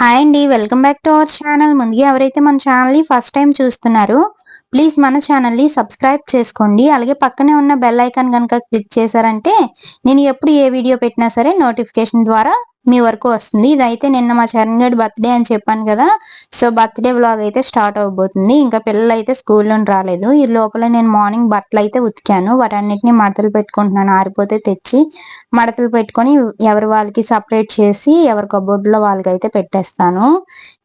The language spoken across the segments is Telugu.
హాయ్ అండి. Welcome back to our channel. ముందుగా ఎవరైతే మన ఛానల్‌ని ఫస్ట్ టైమ్ చూస్తున్నారో ప్లీజ్ మన ఛానల్‌ని సబ్స్క్రైబ్ చేసుకోండి. అలాగే పక్కనే ఉన్న బెల్ ఐకాన్ గనుక క్లిక్ చేశారంటే నేను ఎప్పుడు ఏ వీడియో పెట్టినా సరే నోటిఫికేషన్ ద్వారా మీ వరకు వస్తుంది. ఇదైతే నిన్న మా చరణ్ గాడి బర్త్‌డే అని చెప్పాను కదా! సో, బర్త్‌డే వ్లాగ్ అయితే స్టార్ట్ అవ్వబోతుంది. ఇంకా పిల్లలైతే స్కూల్ నుండి రాలేదు. ఈ లోపల నేను మార్నింగ్ బట్టలైతే ఉతికాను. వాటన్నిటిని మడతలు పెట్టుకుంటున్నాను. ఆరిపోతే తెచ్చి మడతలు పెట్టుకొని ఎవరి వాళ్ళకి సెపరేట్ చేసి ఎవరి కబోర్డ్‌లో వాళ్ళకైతే పెట్టేస్తాను.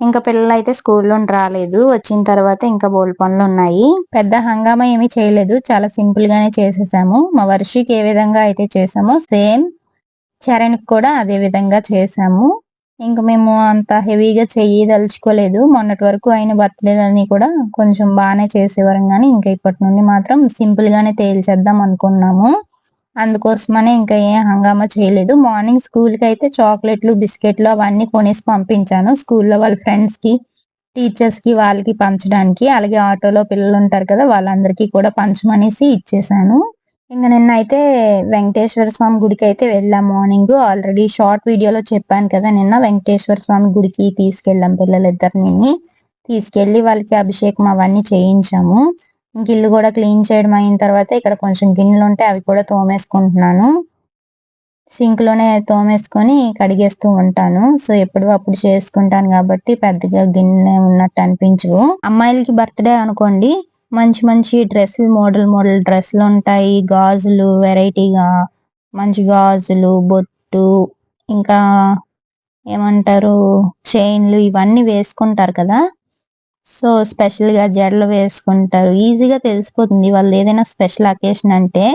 ఇంకా పిల్లలైతే స్కూల్ నుండి రాలేదు. వచ్చిన తర్వాత ఇంకా బోలెడు పనులున్నాయి. పెద్ద హంగామా ఏమీ చేయలేదు. చాలా సింపుల్‌గానే చేసేసాము. మా వర్షికి ఏ విధంగా అయితే చేసామో సేమ్ చరణ్‌కి కూడా అదే విధంగా చేసాము. ఇంక మేము అంత హెవీగా చెయ్యదలుచుకోలేదు. మొన్నటి వరకు అయిన బర్త్‌డే‌లన్నీ కూడా కొంచెం బానే చేసేవారం గానీ, ఇంక ఇప్పటి నుండి మాత్రం సింపుల్‌గానే తేల్చేద్దాం అనుకున్నాము. అందుకోసమనే ఇంకా ఏం హంగామా చేయలేదు. మార్నింగ్ స్కూల్‌కైతే చాక్లెట్‌లు, బిస్కెట్‌లు అవన్నీ కొనేసి పంపించాను. స్కూల్‌లో వాళ్ళ ఫ్రెండ్స్‌కి, టీచర్స్‌కి వాళ్ళకి పంచడానికి. అలాగే ఆటోలో పిల్లలుంటారు కదా! వాళ్ళందరికీ కూడా పంచమనేసి ఇచ్చేసాను. ఇంక నిన్నయితే వెంకటేశ్వర స్వామి గుడికైతే వెళ్ళాం మార్నింగు. ఆల్రెడీ షార్ట్ వీడియోలో చెప్పాను కదా! నిన్న వెంకటేశ్వర స్వామి గుడికి తీసుకెళ్ళాం పిల్లలిద్దరినిని. తీసుకెళ్ళి వాళ్ళకి అభిషేకం అవన్నీ చేయించాము. ఇంక ఇల్లు గూడా క్లీన్ చేయడం అయిన తర్వాత ఇక్కడ కొంచెం గిన్నెలుంటే అవి కూడా తోమేసుకుంటున్నాను. సింక్‌లోనే తోమేసుకొని కడిగేస్తూ ఉంటాను. సో, ఎప్పుడో అప్పుడు చేసుకుంటాను గాబట్టి పెద్దగా గిన్నెలేం ఉన్నట్టు అనిపించవు. అమ్మాయిలకి బర్త్‌డే అనుకోండి, మంచి మంచి డ్రెస్సులు మోడల్ డ్రెస్సులుంటాయి. గాజులు వెరైటీగా మంచి గాజులు, బొట్టు ఇంకా ఏమంటారు చైన్‌లు ఇవన్నీ వేసుకుంటారు కదా! సో, స్పెషల్‌గా జడలు వేసుకుంటారు. ఈజీగా తెలిసిపోతుంది వాళ్ళదేదైనా స్పెషల్ అకేషన్ అంటే.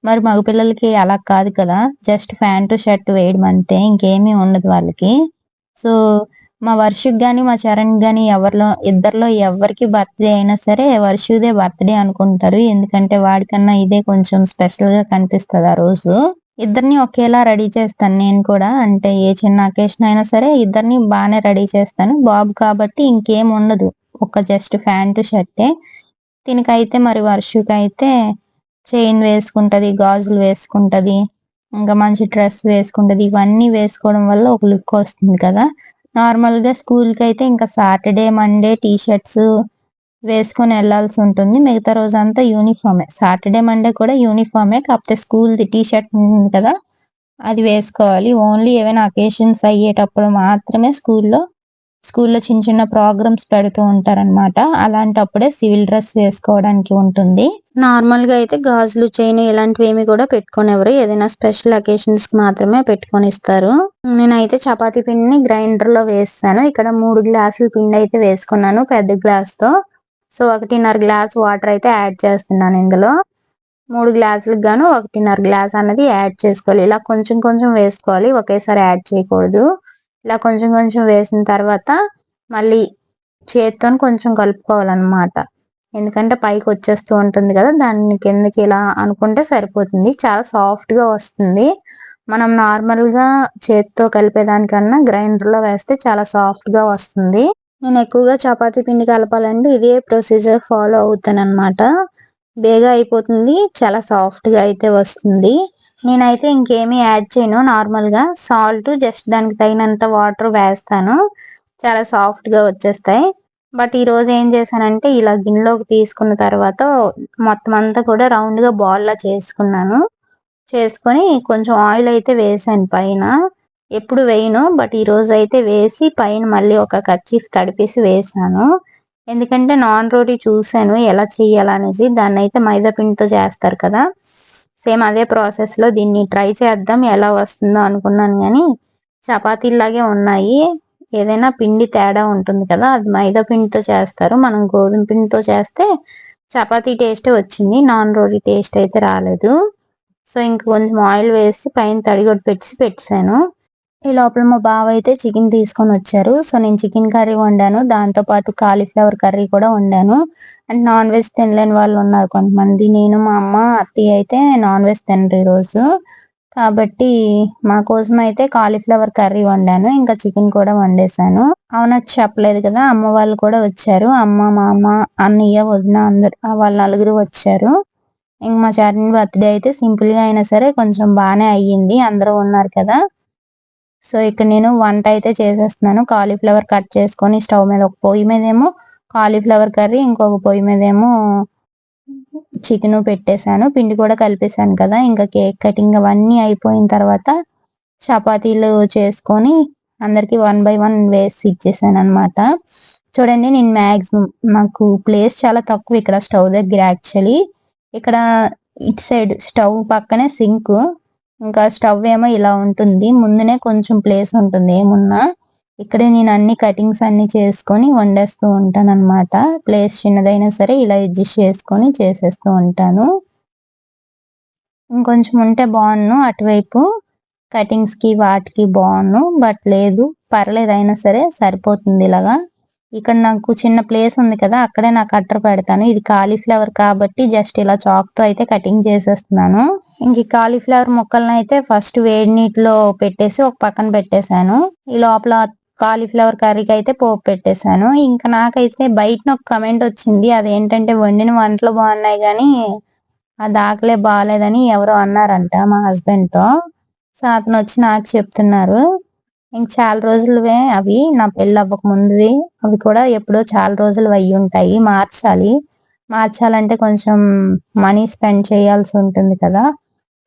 మరి మగ పిల్లలకి అలా కాదు కదా! జస్ట్ ప్యాంటు, షర్ట్ వేయడం అంతే. ఇంకేమీ ఉండదు వాళ్ళకి. సో, మా వర్షికి గాని, మా చరణ్‌కి గాని ఇద్దరిలో ఎవ్వరికి బర్త్‌డే అయినా సరే వర్షుదే బర్త్‌డే అనుకుంటారు. ఎందుకంటే వాడికన్నా ఇదే కొంచెం స్పెషల్‌గా కనిపిస్తది ఆ రోజు. ఇద్దరిని ఒకేలా రెడీ చేస్తాను నేను కూడా. అంటే ఏ చిన్న అకేషన్ అయినా సరే ఇద్దరిని బానే రెడీ చేస్తాను. బాబు కాబట్టి ఇంకేం ఉండదు. ఒక జస్ట్ ప్యాంటు, షర్టే. తినకైతే మరి వర్షకైతే చైన్ వేసుకుంటది, గాజులు వేసుకుంటది. ఇంకా మంచి డ్రెస్ వేసుకుంటది. ఇవన్నీ వేసుకోవడం వల్ల ఒక లుక్ వస్తుంది కదా! నార్మల్‌గా స్కూల్‌కైతే ఇంకా సాటర్‌డే, మండే టీ షర్ట్స్ వేసుకొని ఎళ్ళాల్సుంటుంది. మిగతా రోజంతా యూనిఫామే. సాటర్‌డే, మండే కూడా యూనిఫామే. కాపోతే స్కూల్‌ది టీ షర్ట్ ఉంటుంది కదా! అది వేసుకోవాలి. ఓన్లీ ఏవైనా అకేషన్స్ అయ్యేటప్పుడు మాత్రమే స్కూల్‌లో చిన్న చిన్న ప్రోగ్రామ్స్ పెడుతూ ఉంటారనమాట. అలాంటప్పుడే సివిల్ డ్రెస్ వేసుకోవడానికి ఉంటుంది. నార్మల్‌గా అయితే గాజులు, చైను ఇలాంటివేమి కూడా పెట్టుకోనివ్వరు. ఏదైనా స్పెషల్ అకేషన్స్‌కి మాత్రమే పెట్టుకొనిస్తారు. నేనైతే చపాతీ పిండిని గ్రైండర్‌లో వేసేసాను. ఇక్కడ 3 గ్లాసుల పిండయితే వేసుకున్నాను పెద్ద గ్లాస్‌తో. సో, 1.5 గ్లాస్ వాటర్ అయితే యాడ్ చేస్తున్నాను ఇందులో. 3 గ్లాసులకు గాను 1.5 గ్లాస్ అన్నది యాడ్ చేసుకోవాలి. ఇలా కొంచెం కొంచెం వేసుకోవాలి. ఒకేసారి యాడ్ చేయకూడదు. ఇలా కొంచెం కొంచెం వేసిన తర్వాత మళ్ళీ చేత్తోని కొంచెం కలుపుకోవాలనమాట. ఎందుకంటే పైకొచ్చేస్తూ ఉంటుంది గదా! దాన్ని కిందకి ఇలా అనుకుంటే సరిపోతుంది. చాలా సాఫ్ట్‌గా వస్తుంది. మనం నార్మల్‌గా చేత్తో కలిపేదానికన్నా గ్రైండర్‌లో వేస్తే చాలా సాఫ్ట్‌గా వస్తుంది. నేను ఎక్కువగా చపాతీ పిండి కలపాలంటే ఇదే ప్రొసీజర్ ఫాలో అవుతాననమాట. బేగా అయిపోతుంది. చాలా సాఫ్ట్‌గా అయితే వస్తుంది. నేనైతే ఇంకేమీ యాడ్ చేయను. నార్మల్‌గా సాల్ట్ జస్ట్ దానికి తగినంత వాటర్ వేస్తాను. చాలా సాఫ్ట్‌గా వచ్చేస్తాయి. బట్ ఈరోజు ఏం చేశానంటే ఇలా గిన్నెలోకి తీసుకున్న తర్వాత మొత్తం అంతా కూడా రౌండ్‌గా బాల్‌లా చేసుకున్నాను. చేసుకొని కొంచెం ఆయిల్ అయితే వేసాను పైన. ఎప్పుడు వేయను. బట్ ఈరోజైతే వేసి పైన మళ్ళీ ఒక కర్చీఫ్ తడిపేసి వేశాను. ఎందుకంటే నాన్ రోటీ చూసాను ఎలా చెయ్యాలనేసి. దాన్నైతే మైదా పిండితో చేస్తారు కదా! సేమ్ అదే ప్రాసెస్‌లో దీన్ని ట్రై చేద్దాం ఎలా వస్తుందో అనుకున్నాను గానీ, చపాతీల్లాగే ఉన్నాయి. ఏదైనా పిండి తేడా ఉంటుంది కదా! అది మైదా పిండితో చేస్తారు. మనం గోధుమ పిండితో చేస్తే చపాతీ టేస్టే వచ్చింది. నాన్ రోటీ టేస్ట్ అయితే రాలేదు. సో, ఇంక కొంచెం ఆయిల్ వేసి పైన తడిగుడ్డ పెట్టేసాను. ఈ లోపల మా బావయితే చికెన్ తీసుకొనొచ్చారు. సో, నేను చికెన్ కర్రీ వండాను. దాంతో పాటు కాలీఫ్లవర్ కర్రీ కూడా వండాను. అండ్ నాన్ వెజ్ తినలేని వాళ్ళున్నారు కొంతమంది. నేను, మా అమ్మ, అత్తయ్య అయితే నాన్ వెజ్ తినరు ఈరోజు. కాబట్టి మా కోసమయితే కాలీఫ్లవర్ కర్రీ వండాను. ఇంకా చికెన్ కూడా వండేశాను. అవునది చెప్పలేదు కదా! అమ్మ వాళ్ళు కూడా వచ్చారు. అమ్మ, మామ, అన్నయ్య, వదిన అందరూ వాళ్ళు నలుగురు వచ్చారు. ఇంక మా చరణ్ బర్త్‌డే అయితే సింపుల్‌గా అయినా సరే కొంచెం బానే అయ్యింది. అందరూ ఉన్నారు కదా! సో ఇక్కడ నేను వంట అయితే చేసేస్తున్నాను. కాలీఫ్లవర్ కట్ చేసుకొని స్టవ్ మీద ఒక పొయ్యి మీదేమో కాలీఫ్లవర్ కర్రీ, ఇంకొక పొయ్యి మీదేమో చికెన్ పెట్టేశాను. పిండి కూడా కలిపేశాను కదా. ఇంకా కేక్ కటింగ్ అవన్నీ అయిపోయిన తర్వాత చపాతీలు చేసుకొని అందరికి 1 బై 1 వేసి ఇచ్చేసాను అనమాట. చూడండి నేను మాక్సిమం నాకు ప్లేస్ చాలా తక్కువ ఇక్కడ స్టవ్ దగ్గర. యాక్చువల్లీ ఇక్కడ ఇటు సైడ్ స్టవ్ పక్కనే సింక్, ఇంకా స్టవ్ ఏమో ఇలా ఉంటుంది. ముందునే కొంచెం ప్లేస్ ఉంటుంది ఏమున్నా. ఇక్కడే నేను అన్ని కటింగ్స్ అన్ని చేసుకొని వండేస్తూ ఉంటాను అనమాట. ప్లేస్ చిన్నదైనా సరే ఇలా అడ్జస్ట్ చేసుకొని చేసేస్తూ ఉంటాను. ఇంకొంచెం ఉంటే బాగున్ను అటువైపు కటింగ్స్ కి వాటికి బాగున్ను, బట్ లేదు పర్లేదు, అయినా సరే సరిపోతుంది ఇలాగా. ఇక్కడ నాకు చిన్న ప్లేస్ ఉంది కదా, అక్కడే నా కట్టర్ పెడతాను. ఇది కాలీఫ్లవర్ కాబట్టి జస్ట్ ఇలా చాక్ తో అయితే కటింగ్ చేసేస్తున్నాను. ఇంక కాలీఫ్లవర్ ముక్కలను అయితే ఫస్ట్ వేడి నీటిలో పెట్టేసి ఒక పక్కన పెట్టేశాను. ఈ లోపల కాలీఫ్లవర్ కర్రీకి అయితే పోపు పెట్టేశాను. ఇంకా నాకైతే బయట ఒక కమెంట్ వచ్చింది. అదేంటంటే వండిన వంటలు బాగున్నాయి కానీ ఆ దాకలే బాగాలేదని ఎవరో అన్నారంట మా హస్బెండ్ తో. సో అతను వచ్చి నాకు చెప్తున్నారు. ఇంక చాలా రోజులువే అవి, నా పెళ్ళి అవ్వక ముందువి. అవి కూడా ఎప్పుడో చాలా రోజులు అయ్యి ఉంటాయి. మార్చాలంటే కొంచెం మనీ స్పెండ్ చేయాల్సి ఉంటుంది కదా.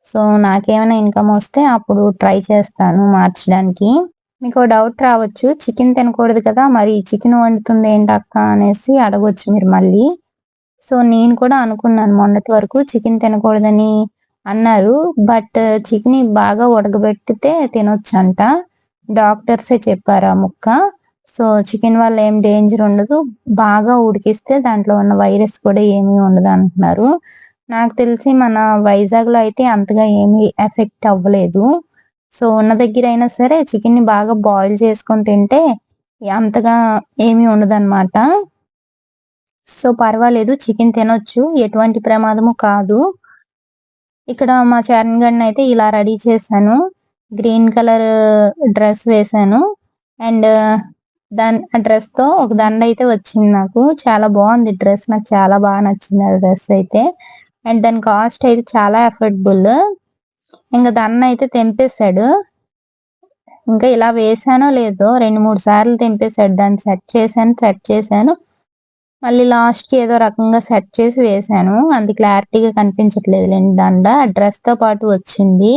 సో నాకేమైనా ఇన్కమ్ వస్తే అప్పుడు ట్రై చేస్తాను మార్చడానికి. మీకు డౌట్ రావచ్చు, చికెన్ తినకూడదు కదా, మరి చికెన్ వండుతుంది ఏంటక్క అనేసి అడగొచ్చు మీరు మళ్ళీ. సో నేను కూడా అనుకున్నాను మొన్నటి వరకు చికెన్ తినకూడదని అన్నారు. బట్ చికెన్ బాగా ఉడకబెట్టితే తినొచ్చంట. డాక్టర్సే చెప్పారు ఆ ముక్క. సో చికెన్ వల్ల ఏం డేంజర్ ఉండదు, బాగా ఉడికిస్తే దాంట్లో ఉన్న వైరస్ కూడా ఏమీ ఉండదు అంటున్నారు. నాకు తెలిసి మన వైజాగ్ లో అయితే అంతగా ఏమీ ఎఫెక్ట్ అవ్వలేదు. సో ఉన్న దగ్గర అయినా సరే చికెన్ ని బాగా బాయిల్ చేసుకొని తింటే అంతగా ఏమీ ఉండదన్నమాట. సో పర్వాలేదు, చికెన్ తినొచ్చు, ఎటువంటి ప్రమాదము కాదు. ఇక్కడ మా చరణ్ గడిని అయితే ఇలా రెడీ చేశాను. గ్రీన్ కలర్ డ్రెస్ వేశాను. అండ్ ఆ డ్రెస్ తో ఒక దండ అయితే వచ్చింది నాకు. చాలా బాగుంది డ్రెస్, నాకు చాలా బాగా నచ్చింది ఆ డ్రెస్ అయితే. అండ్ దాని కాస్ట్ అయితే చాలా అఫోర్డబుల్. ఇంకా దండ అయితే తెంపేశాడు. ఇంకా ఇలా వేసానో లేదో 2-3 సార్లు తెంపేశాడు. దాన్ని సెట్ చేశాను మళ్ళీ లాస్ట్ కి ఏదో రకంగా సెట్ చేసి వేసాను. అంత క్లారిటీగా కనిపించట్లేదు లేండి దండ. డ్రెస్ తో పాటు వచ్చింది.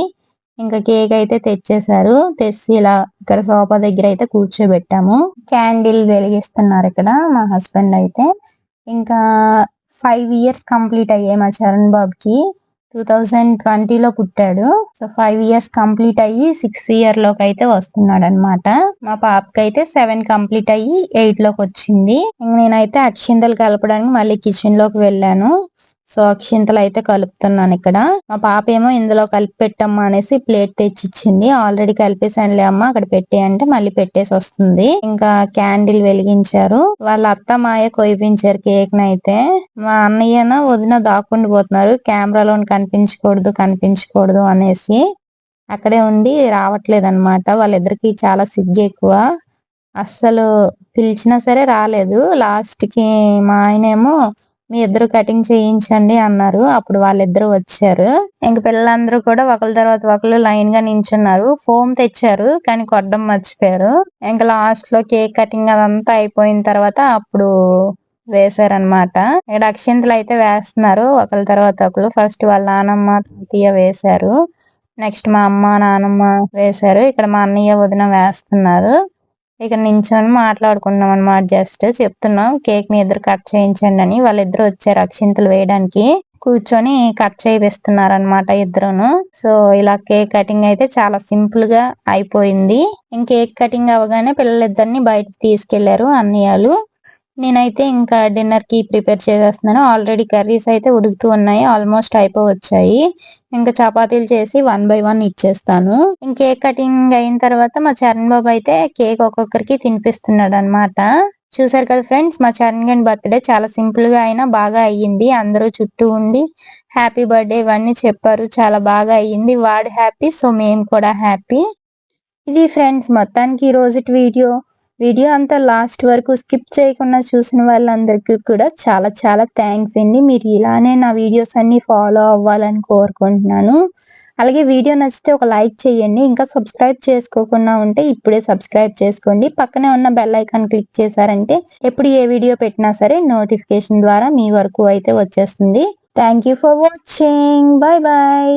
ఇంకా కేక్ అయితే తెచ్చేసారు. తెచ్చి ఇలా ఇక్కడ సోఫా దగ్గర అయితే కూర్చోబెట్టాము. క్యాండిల్ వెలిగిస్తున్నారు ఇక్కడ మా హస్బెండ్ అయితే. ఇంకా 5 ఇయర్స్ కంప్లీట్ అయ్యాయి మా చరణ్ బాబుకి. 2020లో పుట్టాడు. సో 5 ఇయర్స్ కంప్లీట్ అయ్యి 6 ఇయర్ లోకి అయితే వస్తున్నాడు అనమాట. మా పాపకి అయితే 7 కంప్లీట్ అయ్యి 8 లోకి వచ్చింది. నేనైతే అక్షింతలు కలపడానికి మళ్ళీ కిచెన్ లోకి వెళ్ళాను. సో అక్షింతలు అయితే కలుపుతున్నాను ఇక్కడ. మా పాప ఏమో ఇందులో కలిపి పెట్టమ్మా అనేసి ప్లేట్ తెచ్చిచ్చింది. ఆల్రెడీ కలిపేసానులే అమ్మ అక్కడ పెట్టే అంటే మళ్ళీ పెట్టేసి వస్తుంది. ఇంకా క్యాండిల్ వెలిగించారు. వాళ్ళ అత్త మాయ కొయిపించారు కేక్ నైతే. మా అన్నయ్యన వదిన దాక్కుండి పోతున్నారు, కెమెరాలో కనిపించకూడదు అనేసి. అక్కడే ఉండి రావట్లేదు అనమాట. వాళ్ళిద్దరికి చాలా సిగ్గు ఎక్కువ. అస్సలు పిలిచినా సరే రాలేదు. లాస్ట్ కి మా ఆయనేమో మీ ఇద్దరు కటింగ్ చేయించండి అన్నారు. అప్పుడు వాళ్ళిద్దరు వచ్చారు. ఇంక పిల్లలందరూ కూడా ఒకరి తర్వాత ఒకరు లైన్ గా నించున్నారు. ఫోమ్ తెచ్చారు కానీ కొట్టడం మర్చిపోయారు. ఇంకా లాస్ట్ లో కేక్ కటింగ్ అదంతా అయిపోయిన తర్వాత అప్పుడు వేశారనమాట. ఇక్కడ అక్షింతలు అయితే వేస్తున్నారు ఒకరి తర్వాత ఒకరు. ఫస్ట్ వాళ్ళ నానమ్మ తాతయ్య వేశారు. నెక్స్ట్ మా అమ్మ నానమ్మ వేశారు. ఇక్కడ మా అన్నయ్య వదిన వేస్తున్నారు. ఇక్కడ నించొని మాట్లాడుకున్నాం అనమాట. జస్ట్ చెప్తున్నాం కేక్ మీ ఇద్దరు కట్ చేయించండి అని. వాళ్ళిద్దరు వచ్చారు అక్షింతలు వేయడానికి. కూర్చొని కట్ చేయిస్తున్నారు అనమాట ఇద్దరును. సో ఇలా కేక్ కటింగ్ అయితే చాలా సింపుల్ గా అయిపోయింది. కేక్ కటింగ్ అవగానే పిల్లలిద్దరిని బయటకు తీసుకెళ్లారు అన్నయ్యలు. నేనైతే ఇంకా డిన్నర్ కి ప్రిపేర్ చేసేస్తున్నాను. ఆల్రెడీ కర్రీస్ అయితే ఉడుకుతూ ఉన్నాయి, ఆల్మోస్ట్ అయిపోవచ్చాయి. ఇంకా చపాతీలు చేసి 1 బై 1 ఇచ్చేస్తాను. కేక్ కటింగ్ అయిన తర్వాత మా చరణ్ బాబు అయితే కేక్ ఒక్కొక్కరికి తినిపిస్తున్నాడు అనమాట. చూసారు కదా ఫ్రెండ్స్, మా చరణ్ గని బర్త్డే చాలా సింపుల్ గా అయినా బాగా అయ్యింది. అందరూ చుట్టూ ఉండి హ్యాపీ బర్త్డే ఇవన్నీ చెప్పారు. చాలా బాగా అయ్యింది. వాడు హ్యాపీ, సో మేము కూడా హ్యాపీ. ఇది ఫ్రెండ్స్ మొత్తానికి ఈ రోజు వీడియో వీడియో అంతా లాస్ట్ వరకు స్కిప్ చేయకుండా చూసిన వాళ్ళందరికీ కూడా చాలా చాలా థ్యాంక్స్ అండి. మీరు ఇలానే నా వీడియోస్ అన్ని ఫాలో అవ్వాలని కోరుకుంటున్నాను. అలాగే వీడియో నచ్చితే ఒక లైక్ చేయండి. ఇంకా సబ్స్క్రైబ్ చేసుకోకుండా ఉంటే ఇప్పుడే సబ్స్క్రైబ్ చేసుకోండి. పక్కనే ఉన్న బెల్ ఐకాన్ క్లిక్ చేశారంటే ఎప్పుడు ఏ వీడియో పెట్టినా సరే నోటిఫికేషన్ ద్వారా మీ వరకు అయితే వచ్చేస్తుంది. Thank you for watching. By by.